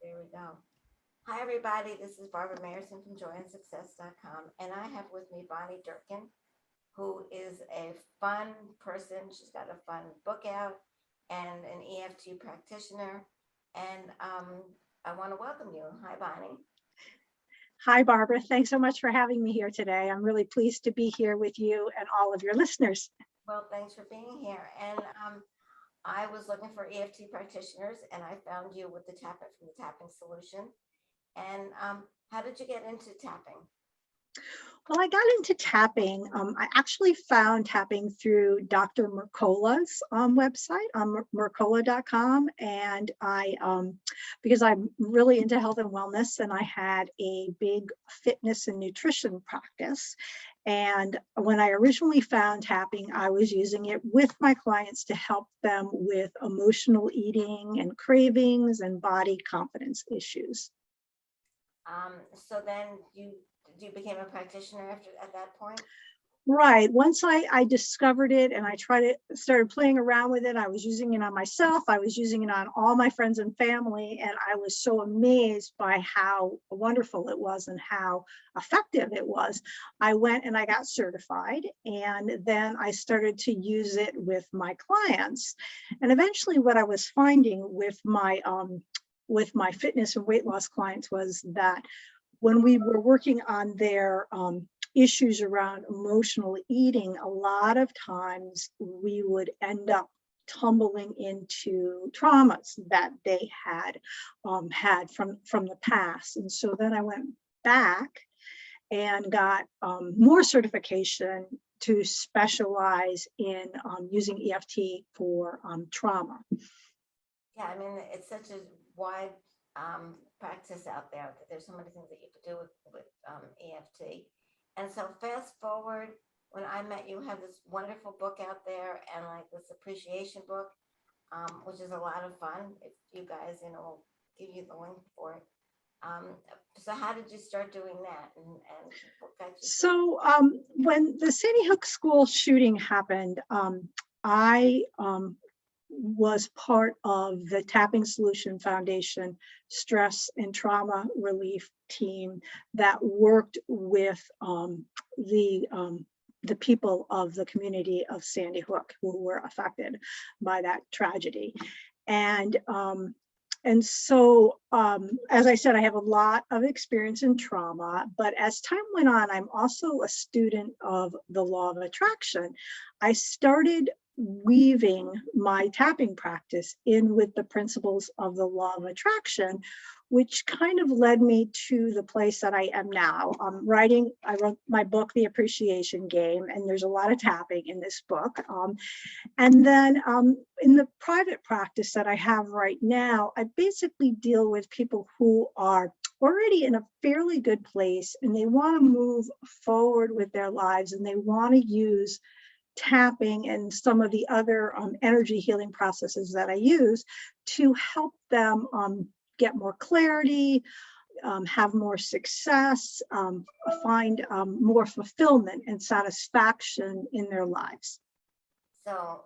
There we go. Hi, everybody. This is Barbara Mayerson from joyandsuccess.com. And I have with me Bonnie Durkin, who is a fun person. She's got a fun book out and an EFT practitioner. And I want to welcome you. Hi, Bonnie. Hi, Barbara. Thanks so much for having me here today. I'm really pleased to be here with you and all of your listeners. Well, thanks for being here. And I was looking for EFT practitioners, and I found you with the tapping from the tapping solution. And how did you get into tapping? Well, I got into tapping. I actually found tapping through Dr. Mercola's website on mercola.com. And because I'm really into health and wellness, and I had a big fitness and nutrition practice. And when I originally found tapping, I was using it with my clients to help them with emotional eating and cravings and body confidence issues. So then you became a practitioner after at that point? Right. Once I discovered it and I started playing around with it, I was using it on myself. I was using it on all my friends and family. And I was so amazed by how wonderful it was and how effective it was. I went and I got certified, and then I started to use it with my clients. And eventually what I was finding with my fitness and weight loss clients was that when we were working on their issues around emotional eating, a lot of times we would end up tumbling into traumas that they had had from the past. And so then I went back and got more certification to specialize in using EFT for trauma. Yeah, I mean, it's such a wide practice out there that there's so many things that you could do with EFT. And so fast forward, when I met you, have this wonderful book out there and like this appreciation book, which is a lot of fun. If you guys, will give you the link for it. So how did you start doing that? And what got you? So when the Sandy Hook school shooting happened, I was part of the Tapping Solution Foundation stress and trauma relief team that worked with the people of the community of Sandy Hook who were affected by that tragedy. And so, as I said, I have a lot of experience in trauma, but as time went on, I'm also a student of the law of attraction. I started weaving my tapping practice in with the principles of the law of attraction, which kind of led me to the place that I am now. I wrote my book, The Appreciation Game, and there's a lot of tapping in this book. And then in the private practice that I have right now, I basically deal with people who are already in a fairly good place and they want to move forward with their lives, and they want to use tapping and some of the other energy healing processes that I use to help them get more clarity, have more success, find more fulfillment and satisfaction in their lives. So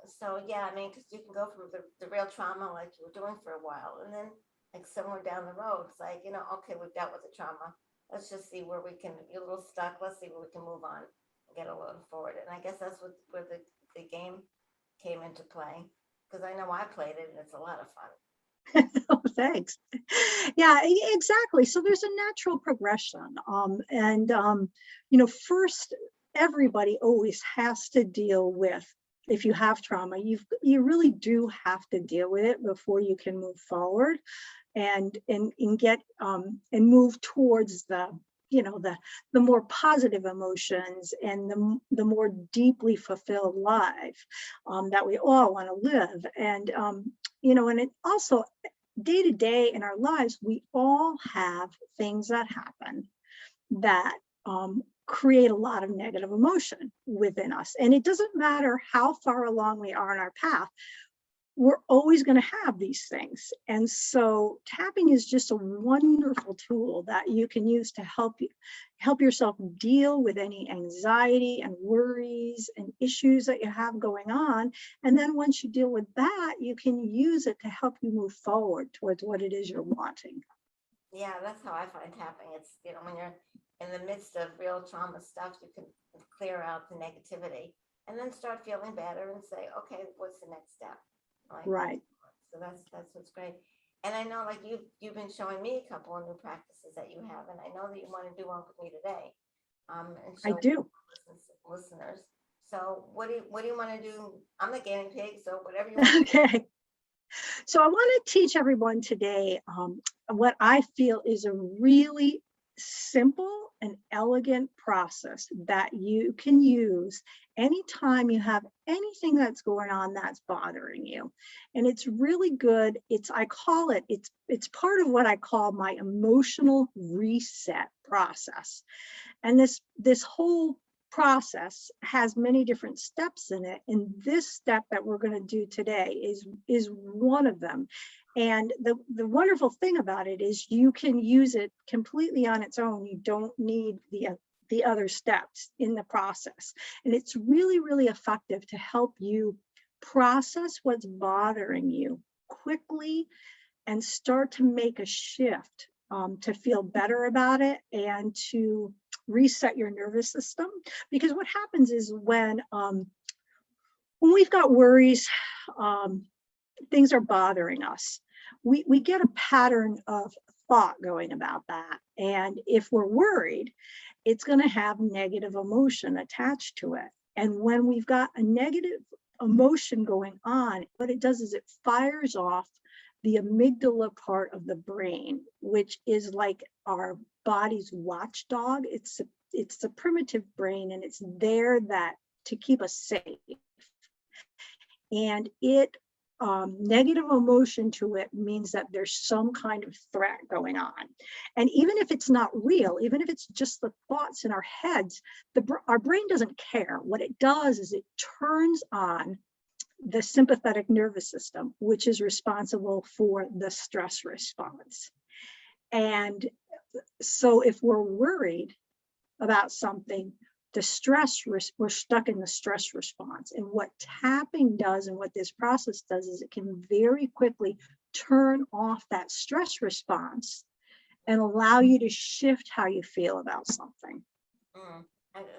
yeah, I mean, because you can go from the real trauma like you were doing for a while, and then like somewhere down the road, it's like, okay, we've dealt with the trauma. Let's just see where we can, you're a little stuck. Let's see where we can move on and get a little forward. And I guess that's where the game came into play, because I know I played it and it's a lot of fun. Oh, thanks. Yeah, exactly. So there's a natural progression. First, everybody always has to deal with, if you have trauma, you really do have to deal with it before you can move forward and get and move towards the more positive emotions and the more deeply fulfilled life that we all want to live. And and it also, day to day in our lives, we all have things that happen that create a lot of negative emotion within us. And it doesn't matter how far along we are in our path, we're always going to have these things. And so tapping is just a wonderful tool that you can use to help yourself deal with any anxiety and worries and issues that you have going on. And then once you deal with that, you can use it to help you move forward towards what it is you're wanting. Yeah, that's how I find tapping. It's, when you're in the midst of real trauma stuff, you can clear out the negativity and then start feeling better and say, okay, what's the next step? Like, Right. so that's what's great. And I know, like, you've been showing me a couple of new practices that you have, and I know that you want to do one with me today, and I show do. listeners. So what do you want to do? I'm the guinea pig, so whatever you want. Okay. So I want to teach everyone today what I feel is a really simple and elegant process that you can use anytime you have anything that's going on that's bothering you. And it's really good. It's part of what I call my emotional reset process. And this whole process has many different steps in it, and this step that we're going to do today is one of them. And the wonderful thing about it is you can use it completely on its own. You don't need the other steps in the process, and it's really, really effective to help you process what's bothering you quickly and start to make a shift, to feel better about it and to reset your nervous system. Because what happens is when we've got worries, um, things are bothering us, we get a pattern of thought going about that. And if we're worried, it's going to have negative emotion attached to it. And when we've got a negative emotion going on, what it does is it fires off the amygdala part of the brain, which is like our body's watchdog. It's the primitive brain, and it's there that to keep us safe. And negative emotion to it means that there's some kind of threat going on. And even if it's not real, even if it's just the thoughts in our heads, our brain doesn't care. What it does is it turns on the sympathetic nervous system, which is responsible for the stress response. And so if we're worried about something, we're stuck in the stress response. And what tapping does, and what this process does, is it can very quickly turn off that stress response and allow you to shift how you feel about something.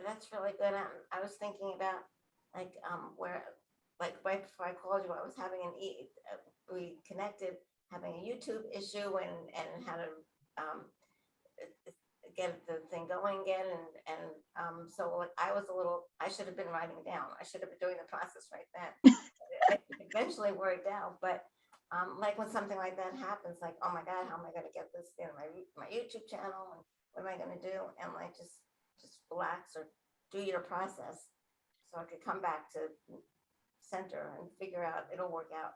That's really good. I was thinking about, like, where, like, right before I called you, I was having we connected, having a YouTube issue, and how to get the thing going again, so, like, I should have been writing down. I should have been doing the process right then. It eventually worked out, but like, when something like that happens, like, oh my God, how am I going to get this in my YouTube channel, and what am I going to do? And, like, just relax or do your process, so I could come back to center and figure out it'll work out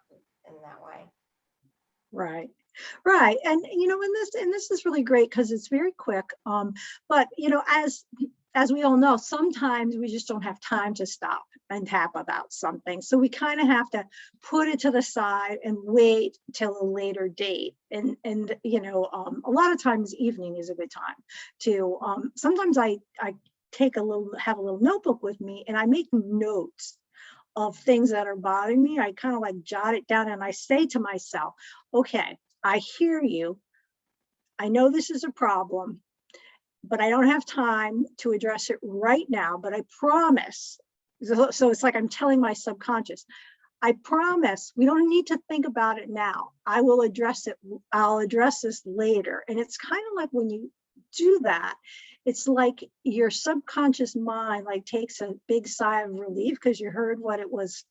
in that way. Right. Right. And this is really great because it's very quick. But as we all know, sometimes we just don't have time to stop and tap about something. So we kind of have to put it to the side and wait till a later date. And a lot of times evening is a good time to sometimes I have a little notebook with me, and I make notes of things that are bothering me. I kind of like jot it down, and I say to myself, okay, I hear you. I know this is a problem, but I don't have time to address it right now, but I promise. So it's like I'm telling my subconscious, I promise we don't need to think about it now. I'll address this later. And it's kind of like when you do that, it's like your subconscious mind like takes a big sigh of relief because you heard what it was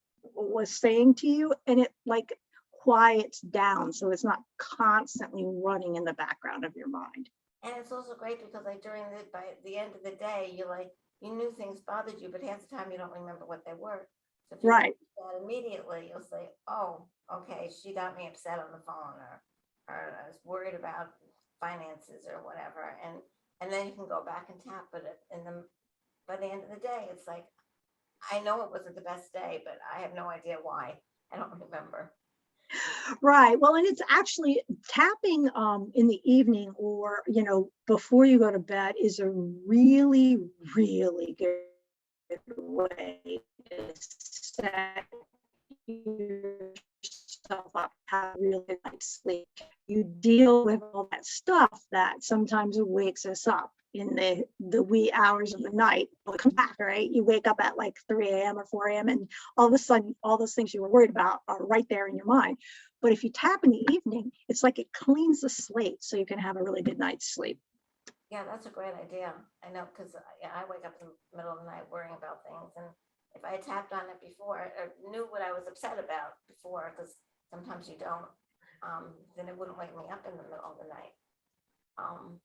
saying to you, and it like quiets down, so it's not constantly running in the background of your mind. And it's also great because, like, by the end of the day, you knew things bothered you, but half the time you don't remember what they were. So if you Right. do that immediately, you'll say, "Oh, okay, she got me upset on the phone, or I was worried about finances or whatever," and then you can go back and tap. But by the end of the day, it's like, I know it wasn't the best day, but I have no idea why. I don't remember. Right. Well, and it's actually tapping in the evening, or before you go to bed, is a really, really good way to set yourself up, have a really good night's sleep. You deal with all that stuff that sometimes wakes us up in the wee hours of the night. Well, it comes back, right? You wake up at like 3 a.m. or 4 a.m. and all of a sudden, all those things you were worried about are right there in your mind. But if you tap in the evening, it's like it cleans the slate so you can have a really good night's sleep. Yeah, that's a great idea. I know, because yeah, I wake up in the middle of the night worrying about things, and if I had tapped on it before or knew what I was upset about before, because sometimes you don't, then it wouldn't wake me up in the middle of the night. Um,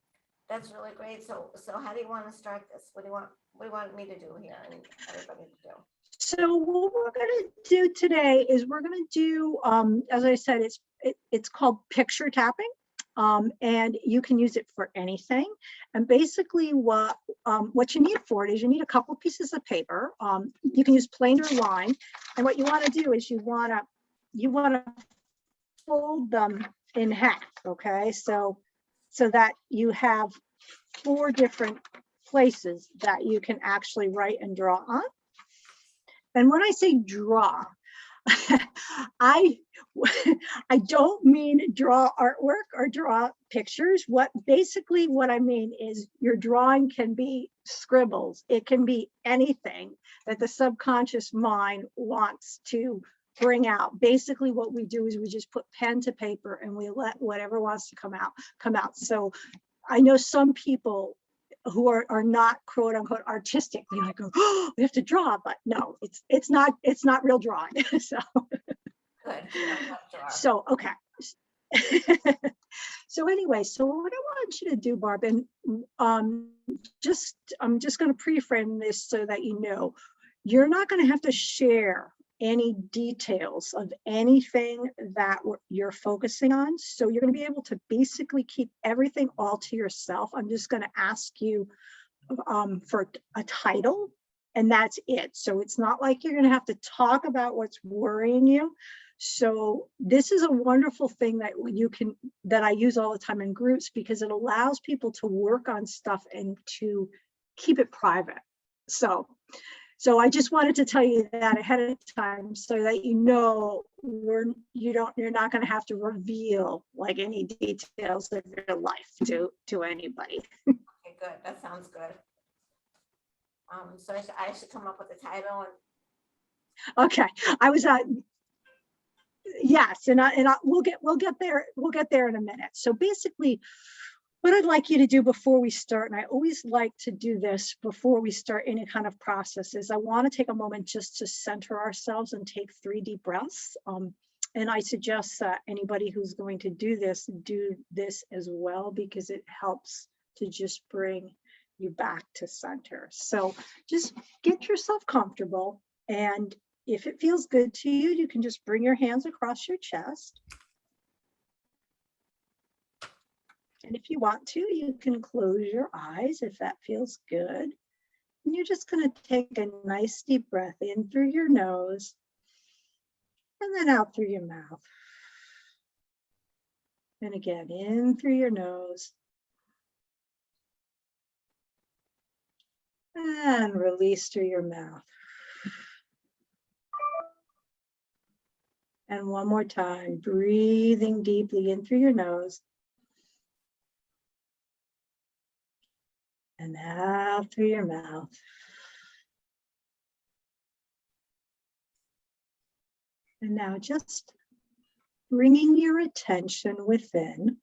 that's really great. So how do you want to start this? What do you want me to do here and everybody to do? So what we're going to do today is we're going to do, as I said, it's called picture tapping. And you can use it for anything. And basically what you need for it is you need a couple of pieces of paper. You can use plain or lined. And what you want to do is you want to fold them in half, okay? So that you have 4 different places that you can actually write and draw on. And when I say draw, I don't mean draw artwork or draw pictures. What I mean is your drawing can be scribbles. It can be anything that the subconscious mind wants to bring out. Basically what we do is we just put pen to paper and we let whatever wants to come out. So I know some people who are not quote unquote artistic, they like go, oh, we have to draw, but no, it's not real drawing. So Good. so okay. So anyway, so what I want you to do, Barb, and I'm just going to pre-frame this so that you know, you're not going to have to share any details of anything that you're focusing on. So you're going to be able to basically keep everything all to yourself. I'm just going to ask you for a title, and that's it. So it's not like you're going to have to talk about what's worrying you. So this is a wonderful thing that I use all the time in groups, because it allows people to work on stuff and to keep it private. So I just wanted to tell you that ahead of time so that you know you're not going to have to reveal like any details of your life to anybody. Okay, good. That sounds good. So I should come up with a title. Okay, I was yes, and we'll get there in a minute. So basically, what I'd like you to do before we start, and I always like to do this before we start any kind of process, is I want to take a moment just to center ourselves and take 3 deep breaths. And I suggest that anybody who's going to do this as well, because it helps to just bring you back to center. So just get yourself comfortable, and if it feels good to you, you can just bring your hands across your chest. And if you want to, you can close your eyes if that feels good. And you're just going to take a nice deep breath in through your nose and then out through your mouth. And again, in through your nose and release through your mouth. And one more time, breathing deeply in through your nose and out through your mouth. And now just bringing your attention within.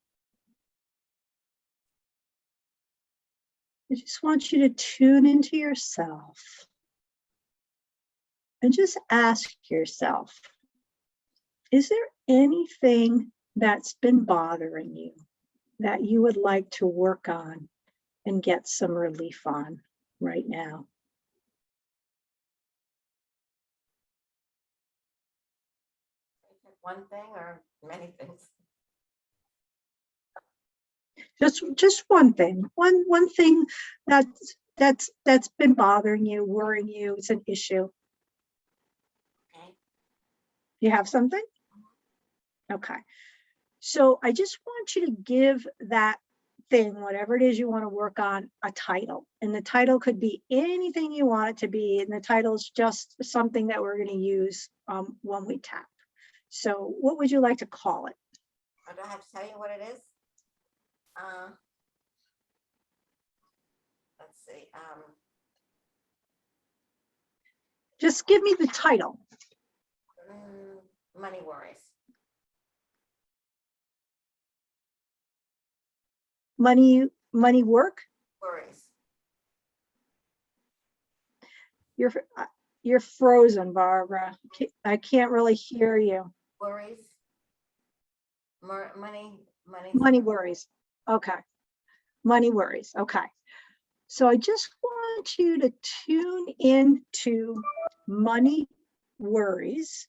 I just want you to tune into yourself and just ask yourself, is there anything that's been bothering you that you would like to work on and get some relief on right now? One thing or many things? Just one thing, one thing that's been bothering you, worrying you. It's an issue. Okay. You have something? Okay. So I just want you to give that thing, whatever it is you want to work on, a title. And the title could be anything you want it to be. And the title is just something that we're going to use when we tap. So what would you like to call it? Or do I have to tell you what it is? Let's see. Just give me the title. Money worries. Money work? Worries. You're frozen, Barbara. I can't really hear you. Worries. Money. Money worries. Okay. Money worries. Okay. So I just want you to tune into money worries.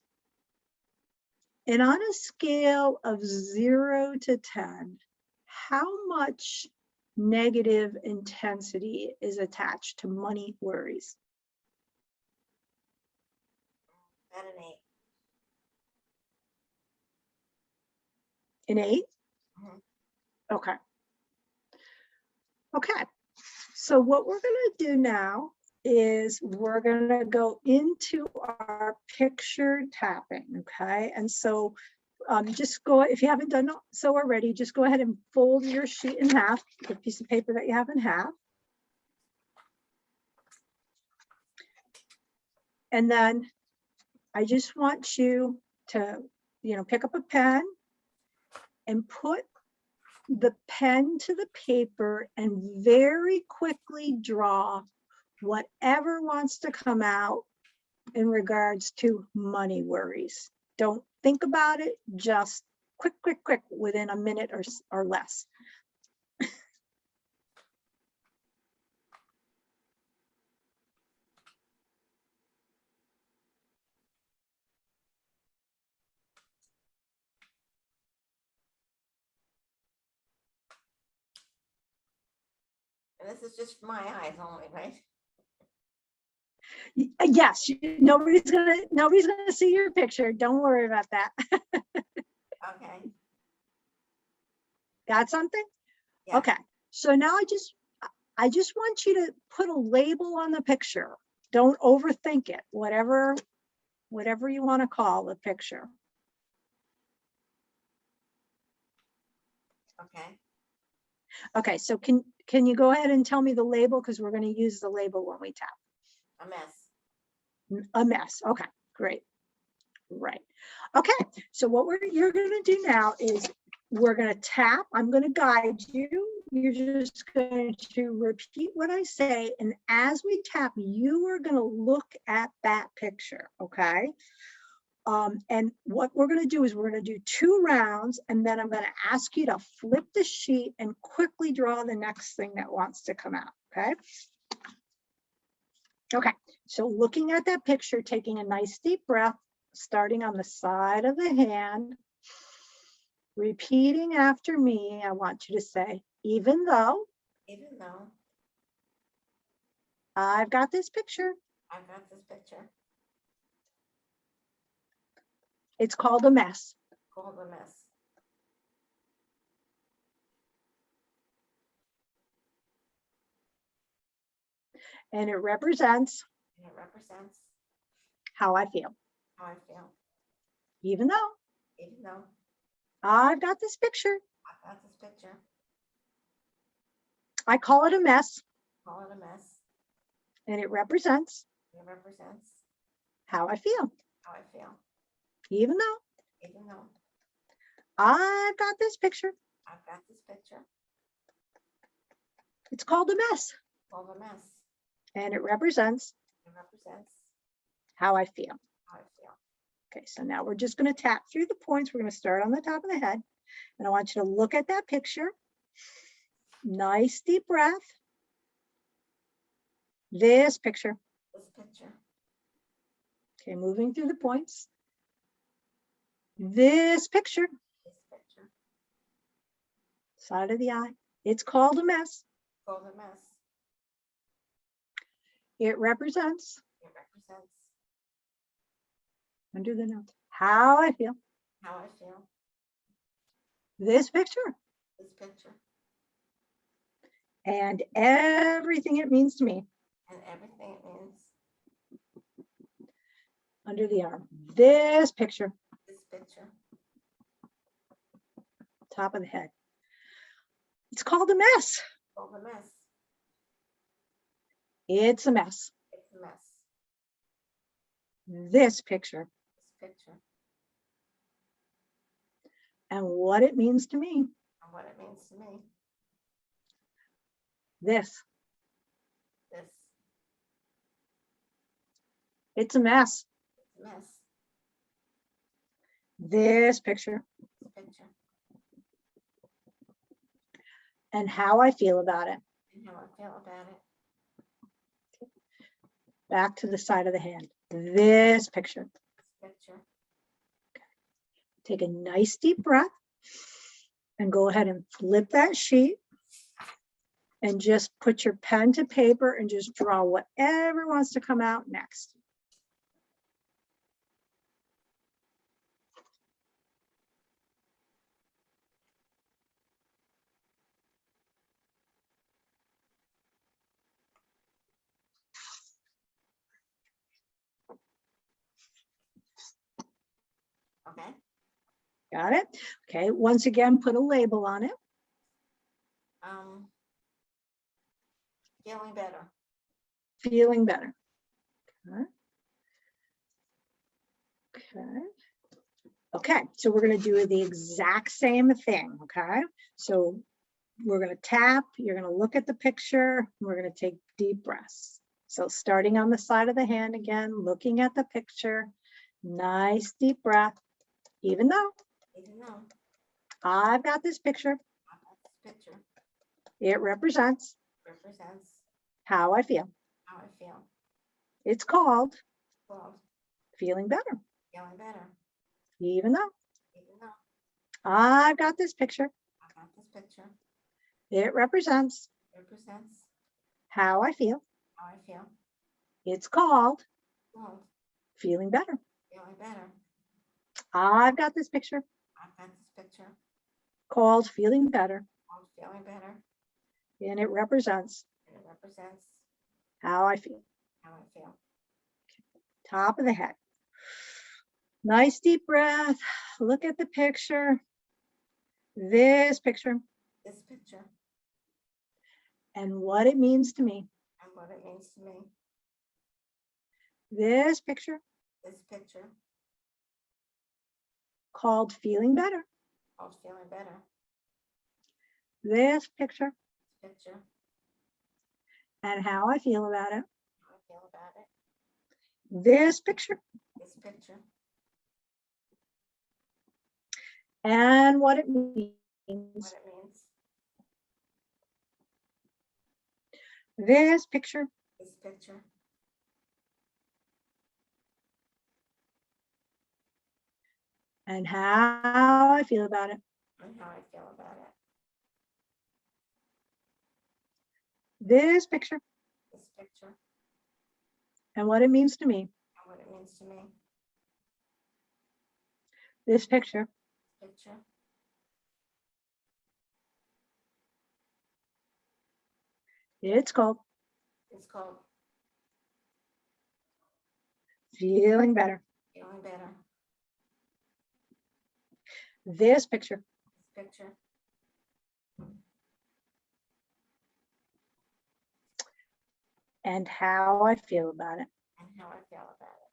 And on a scale of 0 to 10, how much negative intensity is attached to money worries? At an 8. An 8? Mhm. Okay. Okay. So what we're going to do now is we're going to go into our picture tapping. Okay. And so just go, if you haven't done so already, just go ahead and fold your sheet in half, the piece of paper that you have in half. And then I just want you to, pick up a pen and put the pen to the paper and very quickly draw whatever wants to come out in regards to money worries. Don't think about it, just quick, within a minute or less. And this is just my eyes only, right? Yes, nobody's gonna see your picture. Don't worry about that. Okay. Got something? Yeah. Okay. So now I just want you to put a label on the picture. Don't overthink it. Whatever you want to call the picture. Okay. Okay. So can you go ahead and tell me the label, because we're going to use the label when we tap. A mess. A mess. Okay. Great. Right. Okay. So what you're going to do now is we're going to tap. I'm going to guide you. You're just going to repeat what I say. And as we tap, you are going to look at that picture. Okay. And what we're going to do is we're going to do 2 rounds, and then I'm going to ask you to flip the sheet and quickly draw the next thing that wants to come out. Okay. Okay. So looking at that picture, taking a nice deep breath, starting on the side of the hand, repeating after me. I want you to say, even though I've got this picture, it's called a mess. And it represents how I feel. Even though I've got this picture, I call it a mess. And it represents how I feel. Even though I've got this picture, it's called a mess. And it represents how I feel. Okay, so now we're just going to tap through the points. We're going to start on the top of the head. And I want you to look at that picture. Nice deep breath. This picture. Okay, moving through the points. This picture. Side of the eye. It's called a mess. It represents under the nose how I feel. This picture. And everything it means to me. Under the arm. This picture. picture. Top of the head. It's called a mess. Oh, the mess. It's a mess. It's a mess. This picture This picture. and what it means to me. And what it means to me. This. This. It's a mess. It's a mess. This picture This picture. and how I feel about it. And how I feel about it. Back to the side of the hand. This picture. This picture. Take a nice deep breath and go ahead and flip that sheet and just put your pen to paper and just draw whatever wants to come out next. Okay. Got it? Okay, once again, put a label on it. Feeling better. Feeling better. Okay. Okay. Okay, so we're going to do the exact same thing. Okay, so we're going to tap, you're going to look at the picture, we're going to take deep breaths. So starting on the side of the hand again, looking at the picture, nice deep breath, even though I've got this picture, This picture it represents represents how I feel. how I feel. It's called Well, feeling better, feeling better. even though Even though I've got this picture, I got this picture. it represents Represents how I feel. how I feel. It's called Well, feeling better. feeling better. I've got this picture I got this picture. called feeling better, I'm feeling better. and it represents And it represents how I feel. how I feel. Top of the head. Nice deep breath. Look at the picture. This picture This picture and what it means to me. and what it means to me. This picture This picture called feeling better. I'm feeling better. This picture This picture and how I feel about it. how I feel about it. This picture This picture and what it means. what it means. This picture This picture and how I feel about it. and how I feel about it. This picture This picture and what it means to me. and what it means to me. This picture Picture it's called is called feeling better. feeling better. This picture This picture and how I feel about it. and how I feel about it.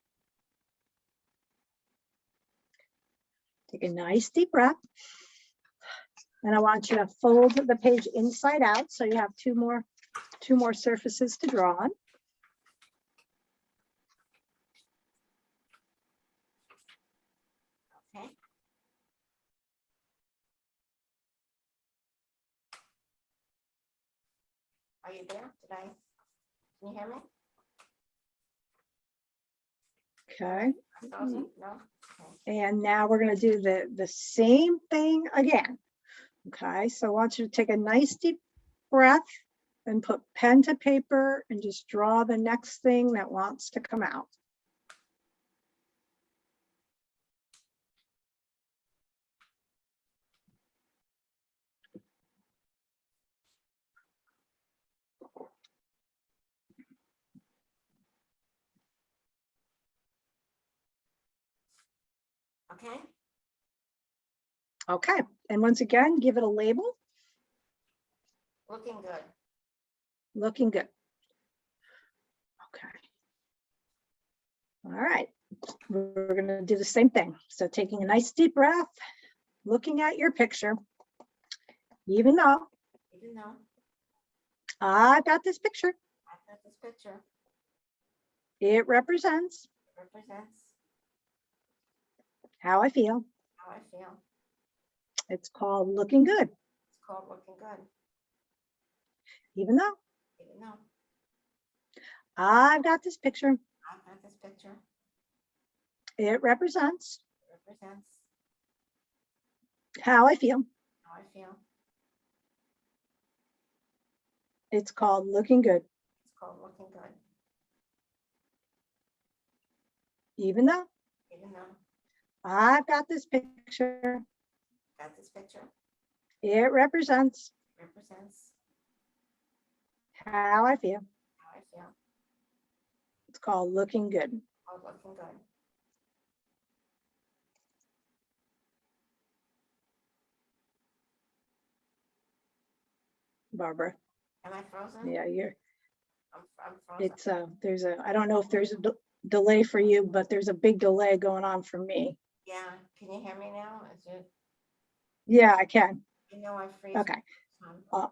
Take a nice deep breath. And I want you to fold the page inside out so you have two more surfaces to draw on. Okay. Are you there? Can you hear me? Okay. I frozen? No? Okay. And now we're going to do the same thing again. Okay. So I want you to take a nice deep breath and put pen to paper and just draw the next thing that wants to come out. Okay. Okay, and once again, give it a label. Looking good. Looking good. Okay. All right, we're going to do the same thing. So taking a nice deep breath, looking at your picture, even though Even though I've got this picture, I've got this picture, it represents it represents how I feel. how I feel. It's called looking good, It's called looking good. even though Even though I've got this picture, I've got this picture, it represents it represents how I feel. how I feel. It's called looking good, It's called looking good. even though Even though I've got this picture, I've got this picture, it represents it represents how I feel. how I feel. It's called looking good. It's called looking good. Barbara. Am I frozen? Yeah, I'm frozen. it's I don't know if there's a delay for you, but there's a big delay going on for me. Yeah. Can you hear me now? Is it? Yeah, I can. I know I freeze. Okay. Um,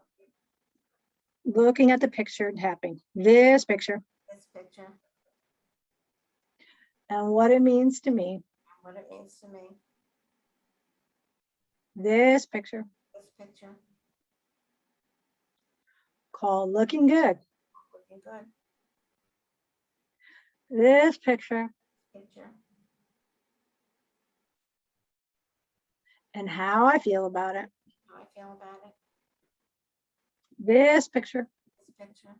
Looking at the picture and tapping this picture this picture and what it means to me. and what it means to me. This picture This picture called looking good. looking good. This picture Picture and how I feel about it. how I feel about it. This picture This picture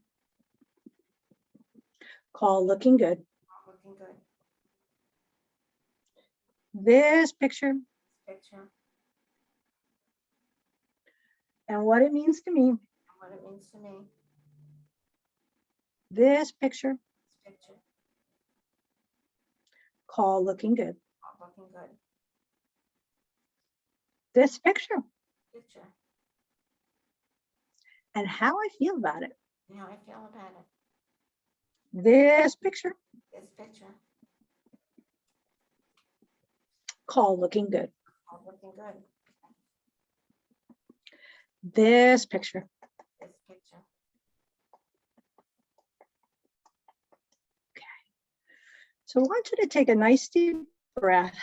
called looking good. looking good. This picture This picture and what it means to me. and what it means to me. This picture This picture called looking good. looking good. This picture Picture and how I feel about it. and how I feel about it. This picture This picture called looking good. looking good. This picture This picture So I want you to take a nice deep breath.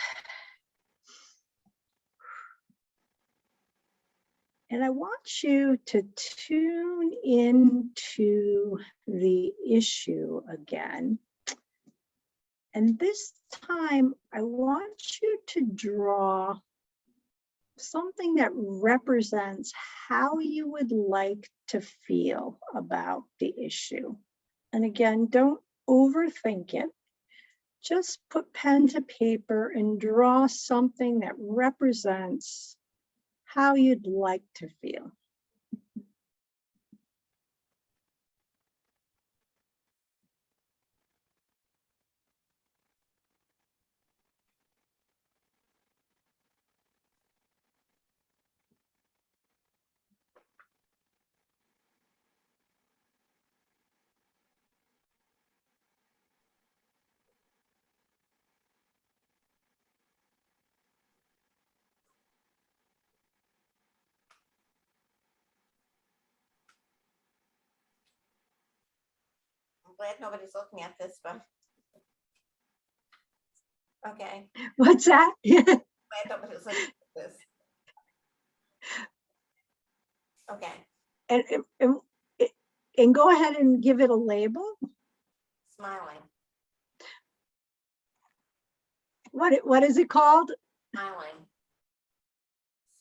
And I want you to tune into the issue again. And this time, I want you to draw something that represents how you would like to feel about the issue. And again, don't overthink it. Just put pen to paper and draw something that represents how you'd like to feel. I'm glad nobody's looking at this, but okay. What's that? Glad nobody's looking at this. Okay. and, and, and go ahead and give it a label. Smiling. What is it called? Smiling.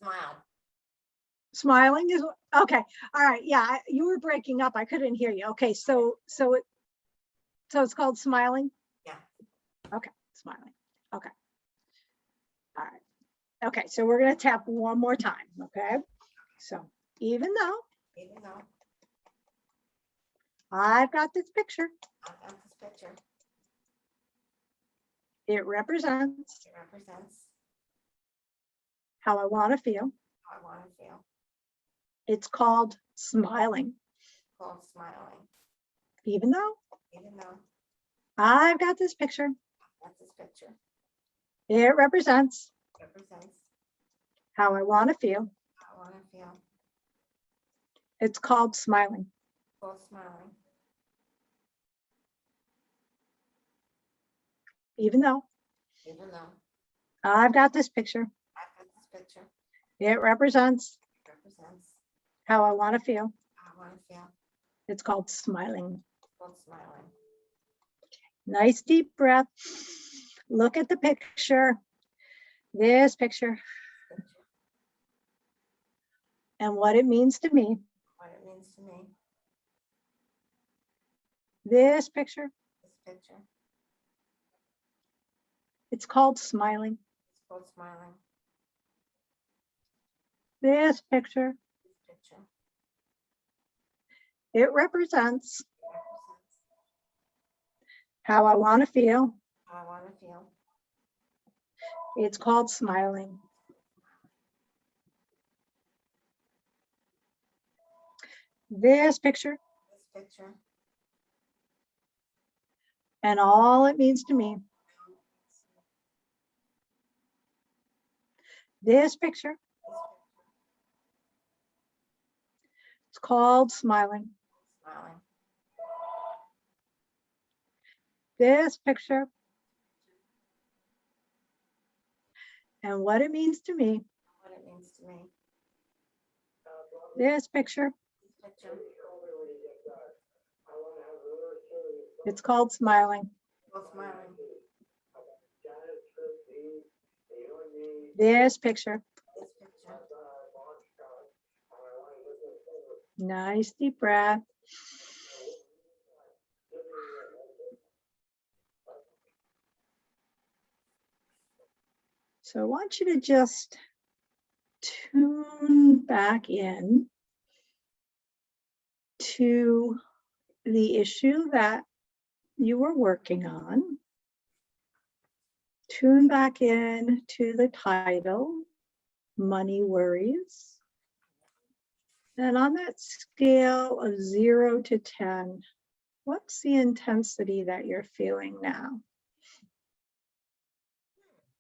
Smile. Smiling is okay. All right. Yeah, you were breaking up. I couldn't hear you. Okay, so it's called smiling. Yeah. Okay, smiling. Okay. All right. Okay, so we're gonna tap one more time. Okay. So even though Even though I've got this picture, I've got this picture, it represents it represents how I want to feel. how I want to feel. It's called smiling, Called smiling, even though even though I've got this picture. that's this picture It represents represents how I want to feel. how I want to feel. It's called smiling, Called smiling, even though even though I've got this picture. I've got this picture It represents represents how I want to feel. how I want to feel. It's called smiling. Called smiling. Nice deep breath. Look at the picture. This picture Picture, and what it means to me. what it means to me. This picture, This picture, it's called smiling. it's called smiling. This picture, This picture it represents represents how I want to feel. how I want to feel. It's called smiling. This picture This picture and all it means to me. This picture, it's called smiling. smiling. This picture and what it means to me. What it means to me. This picture, This picture it's called smiling. called smiling. This picture, This picture nice deep breath. So I want you to just tune back in to the issue that you were working on. Tune back in to the title, Money Worries. And on that scale of 0 to 10, what's the intensity that you're feeling now?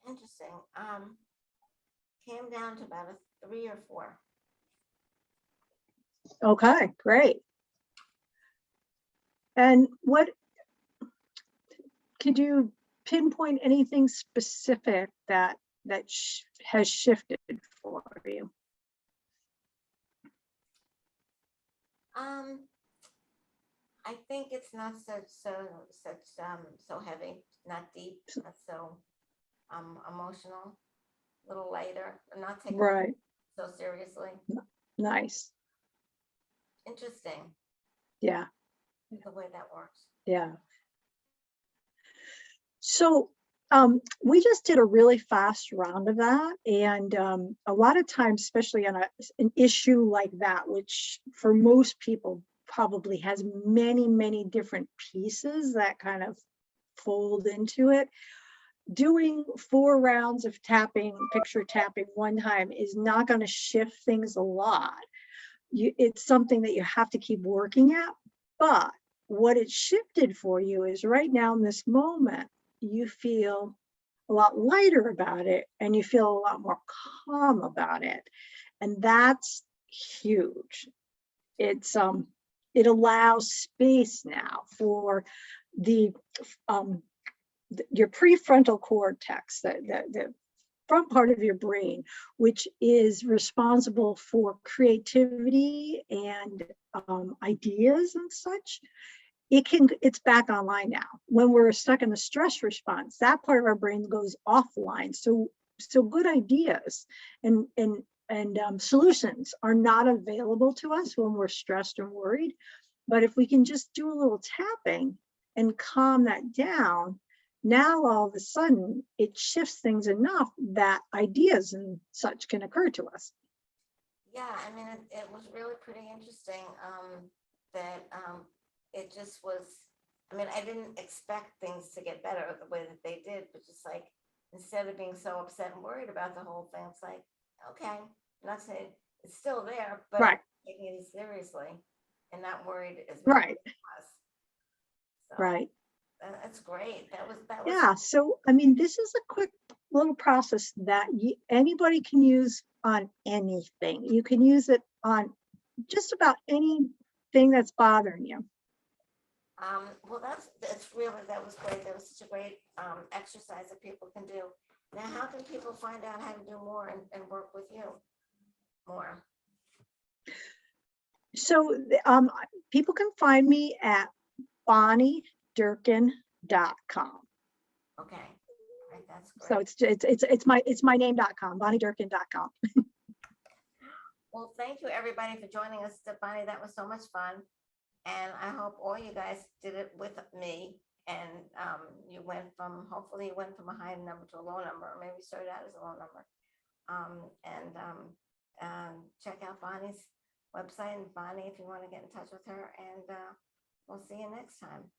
interesting. Came down to about a 3 or 4. Okay, great. And what could you pinpoint anything specific that has shifted for you? I think it's not so heavy, not deep, not so emotional, a little lighter, not taken Right. so seriously. Nice. Interesting Yeah. the way that works. Yeah. So we just did a really fast round of that. And a lot of times, especially on an issue like that, which for most people probably has many, many different pieces that kind of fold into it, doing 4 rounds of tapping, picture tapping one time is not going to shift things a lot. It's something that you have to keep working at. But what it shifted for you is right now in this moment, you feel a lot lighter about it and you feel a lot more calm about it. And that's huge. It allows space now for the your prefrontal cortex, the front part of your brain, which is responsible for creativity and ideas and such. It's back online now. When we're stuck in the stress response, that part of our brain goes offline. So good ideas and solutions are not available to us when we're stressed or worried. But if we can just do a little tapping and calm that down, now all of a sudden it shifts things enough that ideas and such can occur to us. Yeah, I mean, it was really pretty interesting that it just was. I mean, I didn't expect things to get better the way that they did, but just like instead of being so upset and worried about the whole thing, it's like, Okay, not saying it's still there, but Right, taking it seriously and not worried as much right, as it was. So right. that's great. That was Yeah, so I mean, this is a quick little process that anybody can use on anything. You can use it on just about anything that's bothering you. well, that's really, that was great. That was such a great exercise that people can do. Now, how can people find out how to do more and work with you more? So people can find me at bonniedurkin.com. Okay, right, that's So great. it's my name.com, bonniedurkin.com. Well, thank you everybody for joining us, Bonnie. That was so much fun. And I hope all you guys did it with me. And you went from, hopefully you went from a high number to a low number, or maybe started out as a low number. Check out Bonnie's website, and Bonnie, if you want to get in touch with her, and we'll see you next time.